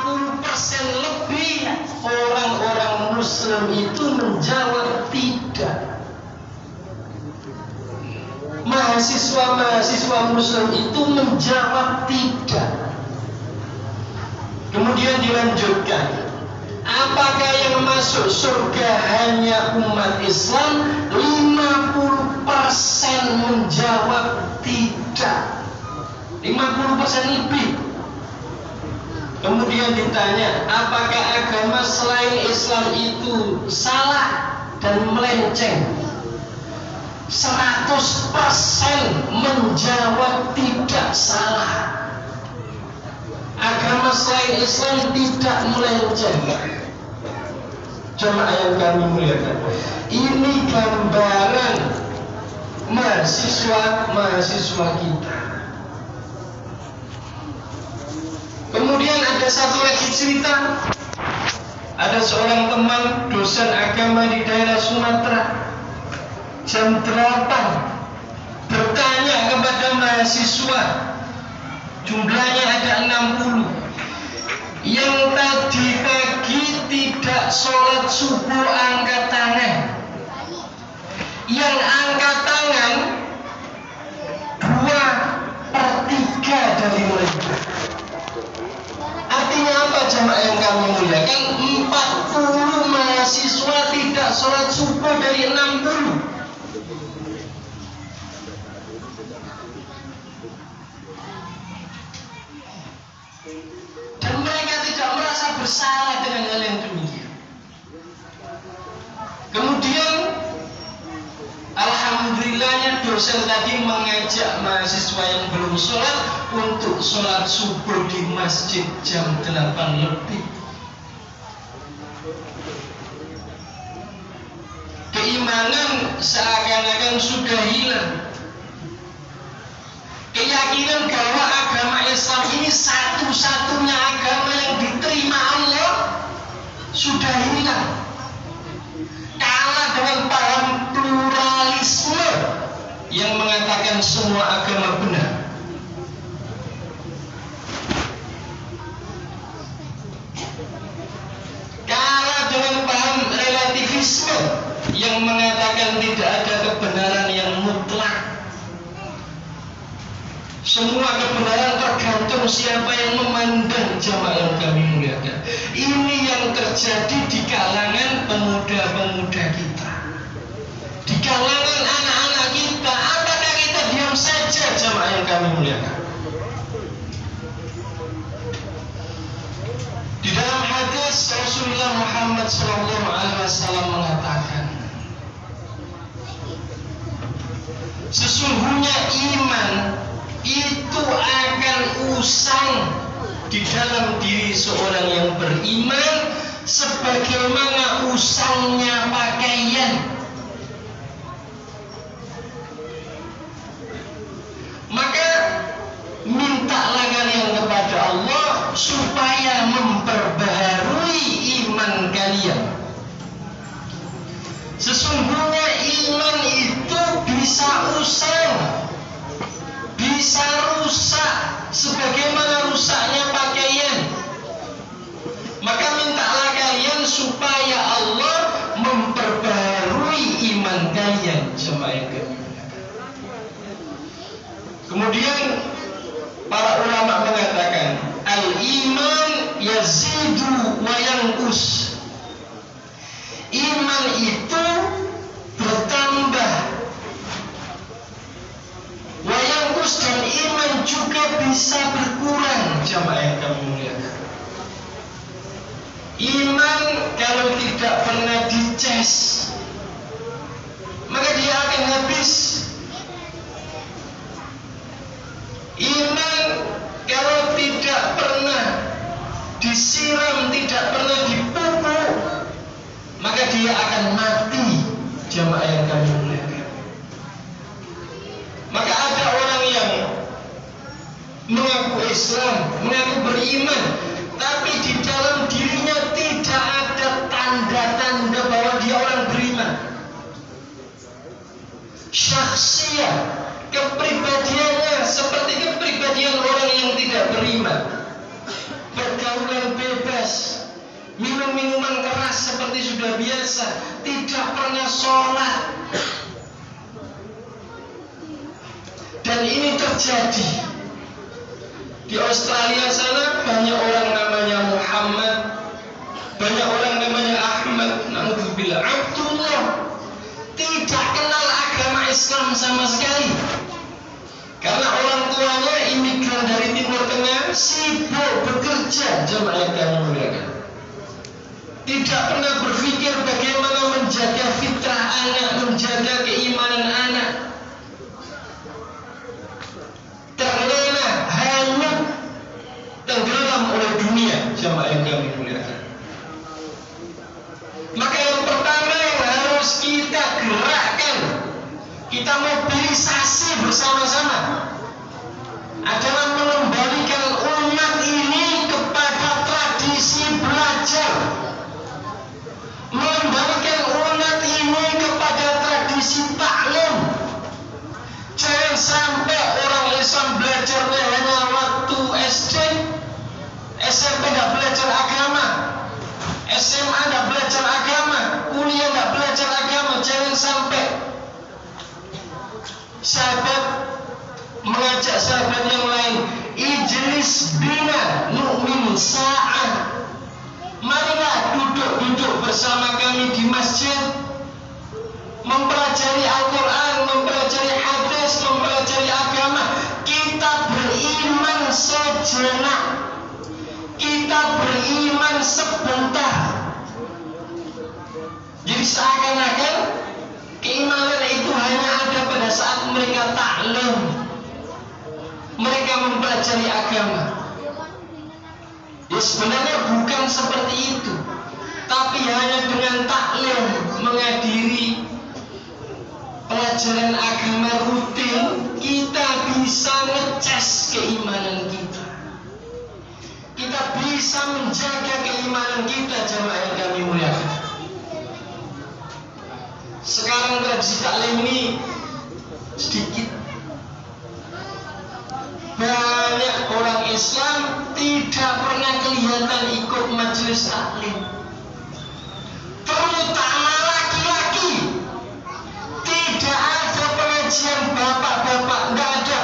50% lebih orang-orang Muslim itu menjawab tidak. Mahasiswa Muslim itu menjawab tidak. Kemudian dilanjutkan, apakah yang masuk surga hanya umat Islam? 50% menjawab tidak. 50% lebih. Kemudian ditanya, apakah agama selain Islam itu salah dan melenceng? 100% menjawab tidak salah. Agama selain Islam tidak melenceng. Jemaah yang kami muliakan, ini gambaran mahasiswa kita. Kemudian ada satu lagi cerita. Ada seorang teman dosen agama di daerah Sumatera, jam 8 bertanya kepada mahasiswa, jumlahnya ada 60, yang tadi pagi tidak sholat subuh angkat tangan. Yang angkat tangan 2/3 dari mereka. Artinya apa jemaah yang kami muliakan? 40 mahasiswa tidak sholat subuh dari 60. Dan mereka tidak merasa bersalah dengan hal yang demikian. Kemudian alhamdulillahnya dosen tadi mengajak mahasiswa yang belum sholat untuk sholat subuh di masjid jam 8 lebih. Keimanan seakan-akan sudah hilang. Keyakinan bahwa agama Islam ini satu-satunya agama yang diterima Allah sudah hilang. Kalah dengan paham pluralisme yang mengatakan semua agama benar. Kalah dengan paham relativisme yang mengatakan tidak ada kebenaran yang mutlak. Semua kebenaran tergantung siapa yang memandang, jamaah yang kami muliakan. Ini yang terjadi di kalangan pemuda-pemuda kita, di kalangan anak-anak kita. Apakah kita diam saja, jamaah yang kami muliakan? Di dalam hadis Rasulullah Muhammad SAW mengatakan, sesungguhnya iman itu akan usang di dalam diri seorang yang beriman sebagaimana usangnya pakaian. Maka mintalah kalian kepada Allah supaya memperbaharui iman kalian. Sesungguhnya iman itu bisa usang, bisa rusak sebagaimana rusaknya pakaian. Maka mintalah kalian supaya Allah memperbaharui iman kalian. Kemudian para ulama mengatakan, al-iman yazidu wa yanqus. Iman itu bertambah, wayangkus, dan iman juga bisa berkurang, jamaah yang kami muliakan. Iman kalau tidak pernah dicas, maka dia akan habis. Iman kalau tidak pernah disiram, tidak pernah dipupuk, maka dia akan mati, jamaah yang kami muliakan. Maka ada orang yang mengaku Islam, mengaku beriman, tapi di dalam dirinya tidak ada tanda-tanda bahwa dia orang beriman. Syakhsiyah, kepribadiannya seperti kepribadian orang yang tidak beriman. Pergaulan bebas, minum minuman keras seperti sudah biasa, tidak pernah sholat. Dan ini terjadi di Australia sana. Banyak orang namanya Muhammad, banyak orang namanya Ahmad, naudzubillah, Abdullah, tidak kenal agama Islam sama sekali. Karena orang tuanya imigran dari Timur Tengah, sibuk bekerja, jemaah yang kami muliakan. Tidak pernah berpikir bagaimana menjaga fitrah anak, menjaga keimanan anak. Terlena, hanyut, tenggelam oleh dunia, jemaah yang kami muliakan. Maka yang pertama yang harus kita gerakkan, kita mobilisasi bersama-sama, adalah mengembalikan umat ini kepada tradisi belajar, mengembalikan umat ini kepada tradisi taklim. Jangan sampai orang Islam belajarnya hanya waktu SD, SMP tidak belajar agama, SMA tidak belajar agama, kuliah tidak belajar agama. Jangan sampai. Sahabat mengajak sahabat yang lain, ijlis bina nu'min sa'ah, marilah duduk-duduk bersama kami di masjid, mempelajari Al-Quran, mempelajari hadis, mempelajari agama. Kita beriman sejenak, kita beriman sebentar. Jadi seakan-akan keimanan itu hanya ada pada saat mereka taklim, mereka mempelajari agama. Ya sebenarnya bukan seperti itu, tapi hanya dengan taklim, menghadiri pelajaran agama rutin, kita bisa ngecas keimanan kita. Kita bisa menjaga keimanan kita, jemaah yang kami muliakan. Sekarang tradisi taklim ini sedikit. Banyak orang Islam tidak pernah kelihatan ikut majelis taklim, terutama laki-laki. Tidak ada pengajian bapak-bapak, tidak ada.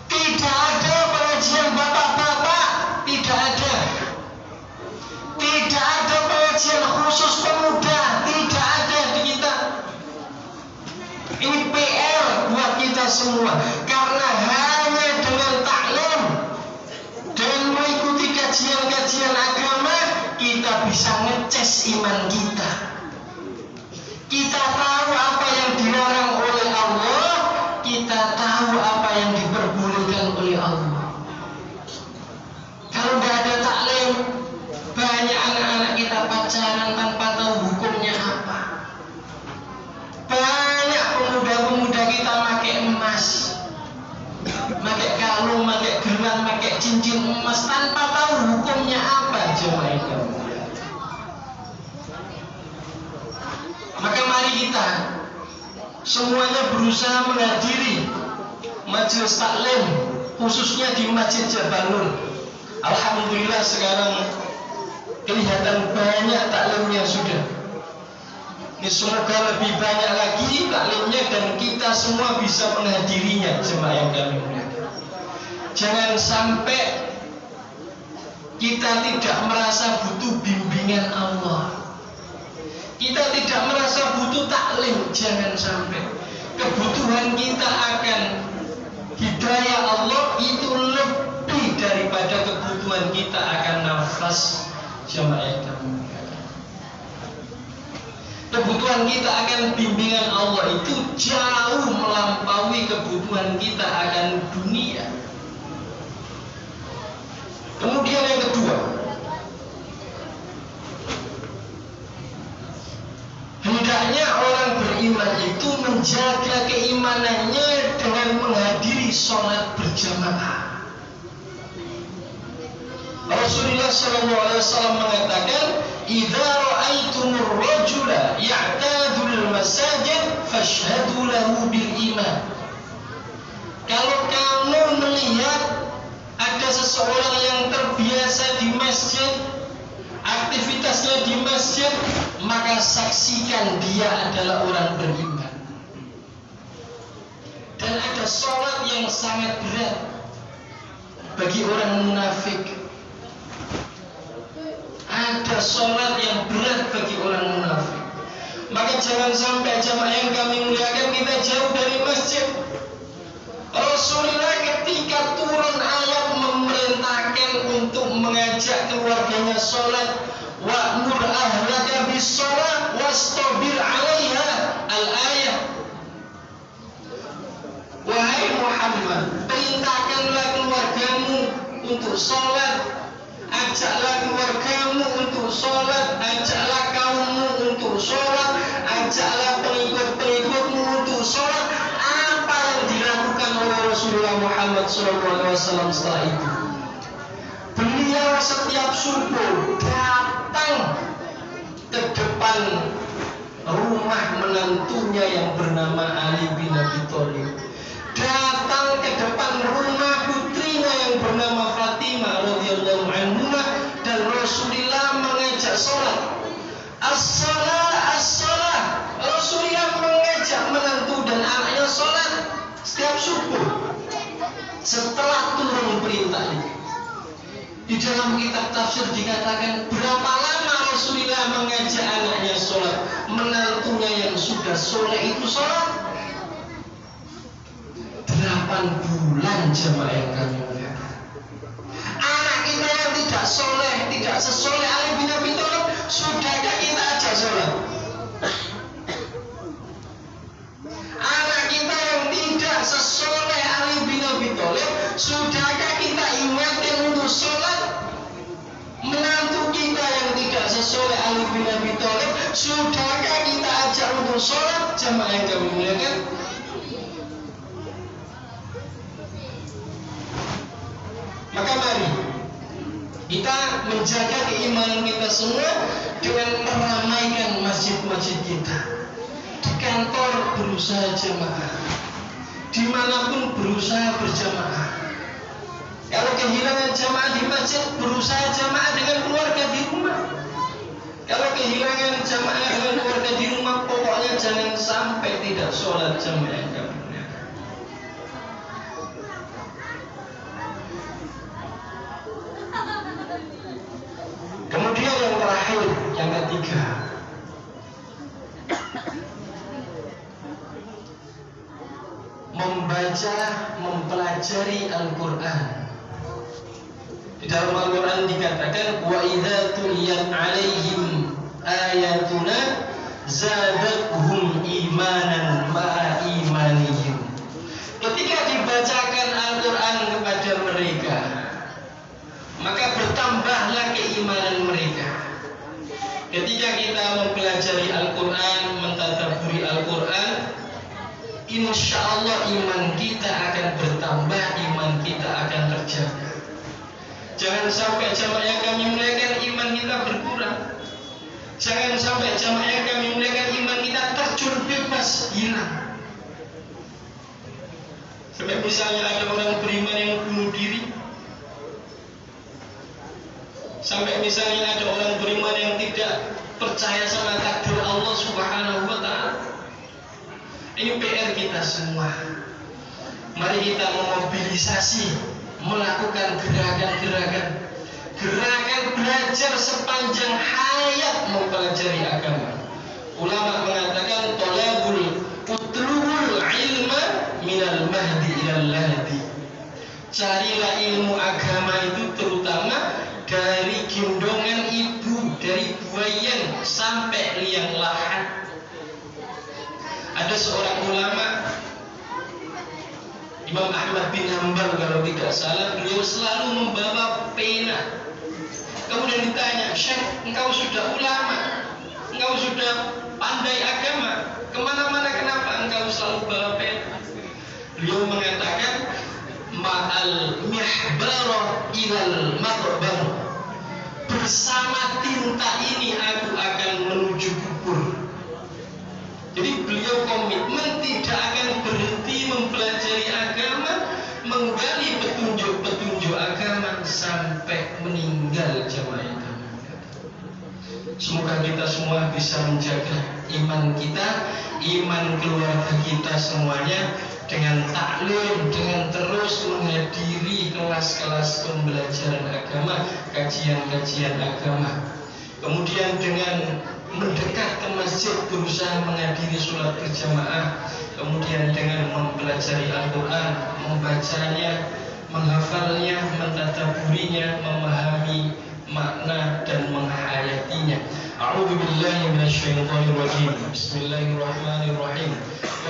Tidak ada pengajian bapak-bapak, tidak ada. Tidak ada pengajian khusus pemuda, tidak ada di kita. Ini PR buat kita semua, karena hanya dengan taklim dan mengikuti kajian-kajian agama, kita bisa ngecas iman kita. Kita tahu apa yang dilarang oleh Allah, kita tahu apa yang diperbolehkan oleh Allah. Kalau tidak ada taklim, banyak anak-anak kita pacaran tanpa tahu hukumnya apa. Banyak pemuda-pemuda kita pakai emas, pakai kalung, pakai gelang, pakai cincin emas tanpa tahu hukumnya apa, jemaah itu. Maka mari kita semuanya berusaha menghadiri majelis taklim, khususnya di Masjid Jabal Nur. Alhamdulillah sekarang kelihatan banyak taklimnya sudah. Ini semoga lebih banyak lagi taklimnya dan kita semua bisa menghadirinya, jemaah yang kami muliakan. Jangan sampai kita tidak merasa butuh bimbingan Allah, kita tidak merasa butuh taklim. Jangan sampai. Kebutuhan kita akan hidayah Allah itu lebih daripada kebutuhan kita akan nafas, jemaah yang kami muliakan. Kebutuhan kita akan bimbingan Allah itu jauh melampaui kebutuhan kita akan dunia. Kemudian yang kedua, hendaknya orang beriman itu menjaga keimanannya dengan menghadiri sholat berjamaah. Rasulullah SAW mengatakan, "Idza ra'aitumur rajula ya'tadul masajid fashhadu lahu bil iman." Kalau kamu melihat ada seseorang yang biasa di masjid, aktivitasnya di masjid, maka saksikan dia adalah orang beriman. Dan ada sholat yang sangat berat bagi orang munafik. Ada sholat yang berat bagi orang munafik. Maka jangan sampai jamaah yang kami muliakan kita jauh dari masjid. Rasulullah ketika turun ayat memerintahkan untuk mengajak keluarganya sholat, wa'mur ahlaka bis sholat wastabir 'alaiha, al-ayat. Wahai Muhammad, perintahkanlah keluargamu untuk sholat, ajaklah keluargamu untuk sholat, ajaklah kaummu untuk sholat, ajaklah pengikut-pengikutmu untuk sholat. Apa yang dilakukan oleh Rasulullah Muhammad SAW setelah itu? Beliau setiap subuh datang ke depan rumah menantunya yang bernama Ali bin Abi Thalib, datang ke depan rumah putrinya yang bernama Fatimah radhiyallahu anha, dan Rasulullah mengajak sholat. As-salah, as-salah. Rasulullah mengajak menantu dan anaknya sholat setiap subuh setelah turun perintah ini. Di dalam kitab tafsir dikatakan berapa lama Rasulullah mengajak anaknya sholat, menantunya yang sudah soleh itu sholat. 8 bulan jemaah yang kami muliakan. Anak kita yang tidak soleh, tidak sesoleh Ali bin Abi Thalib, sudahkah kita ajak sholat? Anak kita yang tidak sesoleh Ali bin Abi Thalib, sudahkah kita ingatkan untuk sholat? Menantu kita yang tidak sesoleh Ali bin Abi Thalib, sudahkah kita ajak untuk sholat? Jemaah yang kami muliakan. Maka mari kita menjaga keimanan kita semua dengan meramaikan masjid-masjid kita. Di kantor berusaha jamaah, dimanapun berusaha berjamaah. Kalau kehilangan jamaah di masjid, berusaha jamaah dengan keluarga di rumah. Kalau kehilangan jamaah dengan keluarga di rumah, pokoknya jangan sampai tidak sholat jamaah. Kemudian yang terakhir, yang ketiga, membaca, mempelajari Al-Quran. Di dalam Al-Quran dikatakan, wa idza tuliyat alaihim ayatuna zadathum imanan ma'a imanihim. Ketika dibacakan Al-Quran kepada mereka, maka bertambahlah keimanan mereka. Ketika kita mempelajari Al-Quran, mentadaburi Al-Quran, insya Allah iman kita akan bertambah, iman kita akan terjaga. Jangan sampai jamaah yang kami muliakan iman kita berkurang. Jangan sampai jamaah yang kami muliakan iman kita terjun bebas, hilang. Sampai misalnya ada orang beriman yang bunuh diri, sampai misalnya ada orang beriman yang tidak percaya sama takdir Allah Subhanahu wa ta'ala. Ini PR kita semua. Mari kita memobilisasi, melakukan gerakan-gerakan belajar sepanjang hayat mempelajari agama. Ulama mengatakan utlubul ilma minal mahdi ilal lahdi. Carilah ilmu agama itu terutama dari gendongan ibu, dari buayan sampai liang lahat. Ada seorang ulama, Imam Ahmad bin Hanbal kalau tidak salah, beliau selalu membawa pena. Kemudian ditanya, Syekh, engkau sudah ulama, engkau sudah pandai agama, kemana-mana kenapa engkau selalu bawa pena? Beliau mengatakan, ma'al mihbara ilal maqbar. Bersama tinta ini aku akan menuju kubur. Jadi beliau komitmen tidak akan berhenti mempelajari agama, menggali petunjuk-petunjuk agama sampai meninggal Semoga kita semua bisa menjaga iman kita, iman keluarga kita semuanya, dengan taklim, dengan terus menghadiri kelas-kelas pembelajaran agama, kajian-kajian agama. Kemudian dengan mendekat ke masjid, berusaha menghadiri sholat berjamaah. Kemudian dengan mempelajari Al-Quran, membacanya, menghafalnya, mentadaburinya, memahami makna dan menghayatinya. A'udzu billahi minasyaitonir rajim. Bismillahirrahmanirrahim.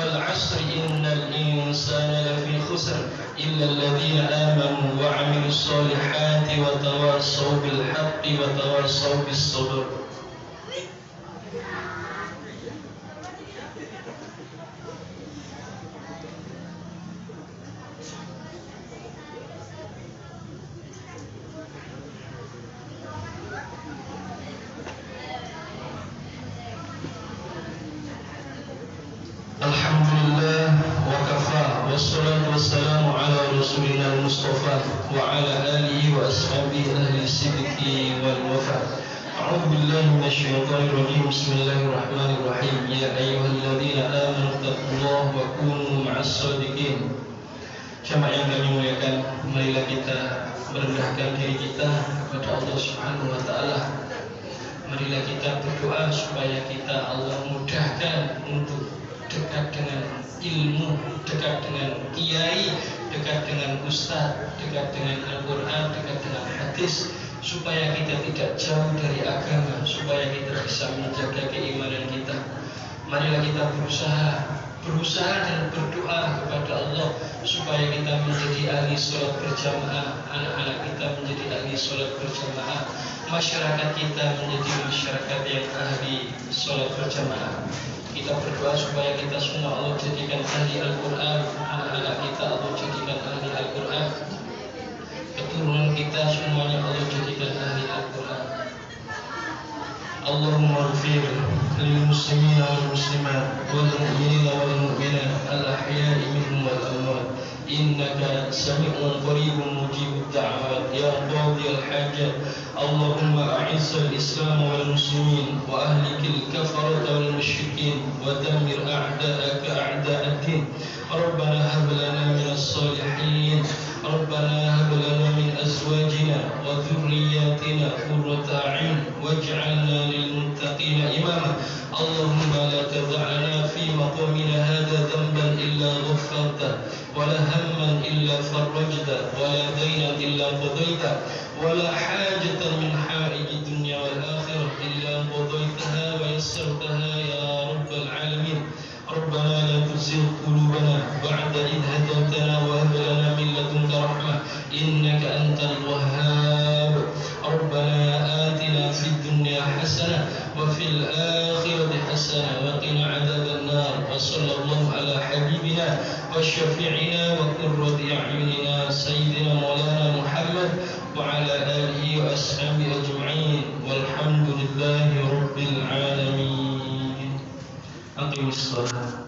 Wal 'asri innal insana lafi khusr illa alladziina aamanu wa 'amilus solihati wa tawassaw bil haqqi wa tawassaw bis sabr. Alhamdulillah wa kafa, wassalatu wassalamu ala rasulina al-mustafa wa ala alihi wa ashabihi ahli sidqi wal wafa. A'udzu billahi minasyaitonir rajim. Bismillahirrahmanirrahim. Ya ayyuhalladzina amanu taqullaha wa kunu ma'as shadiqin. Jamaah yang kami muliakan, marilah kita merendahkan diri kita kepada Allah Subhanahu wa taala. Marilah kita berdoa supaya kita Allah mudahkan untuk dekat dengan ilmu, dekat dengan kiai, dekat dengan ustaz, dekat dengan Al-Quran, dekat dengan hadis, supaya kita tidak jauh dari agama, supaya kita bisa menjaga keimanan kita. Marilah kita berusaha dan berdoa kepada Allah supaya kita menjadi ahli sholat berjamaah, anak-anak kita menjadi ahli sholat berjamaah, masyarakat kita menjadi masyarakat yang ahli sholat berjamaah. Kita berdoa supaya kita semua Allah jadikan ahli Al-Quran, anak-anak kita Allah jadikan ahli Al-Quran, keturunan kita semuanya Allah jadikan ahli Al-Quran. Allahumma ighfir lil muslimina wal muslimat wal mu'minina wal mu'minat al ahya'i minhum wal amwat innaka sami'un qaribun mujibud da'awat ya qadiyal hajat. Allahumma a'izzal islam wal muslimin wa ahlikil kafarata wal musyrikin wa dammir a'da'aka a'da'ad din. Rabbana hab lana minas salihin, Rabbana hab lana min azwajina wa dhurriyyatina qurrata a'yun waj'alna lil muttaqina imama. Allahumma la tad'ana fi maqamina hadha dhanban illa ghaffarta wa la hamman illa farajta wa la daynan illa qadayta wa la hajatan min haiji dunya wal akhirah illa qadaytaha wa yassartaha ya rabbal alamin. Rabbana la tuzigh qulubana ba'da idh hadaytana wa hab lana min ladunka rahmah innaka antal wahhab. Rabbana atina fid dunya hasanah wa fil akhirati hasanah wa qina adzaban nar. Wa sallallahu ala habibina wa syafi'ina wa qurrati a'yunina sayyidina maulana Muhammad wa ala alihi wa ashabihi ajma'in walhamdulillahi rabbil alamin. Aqimus shalah.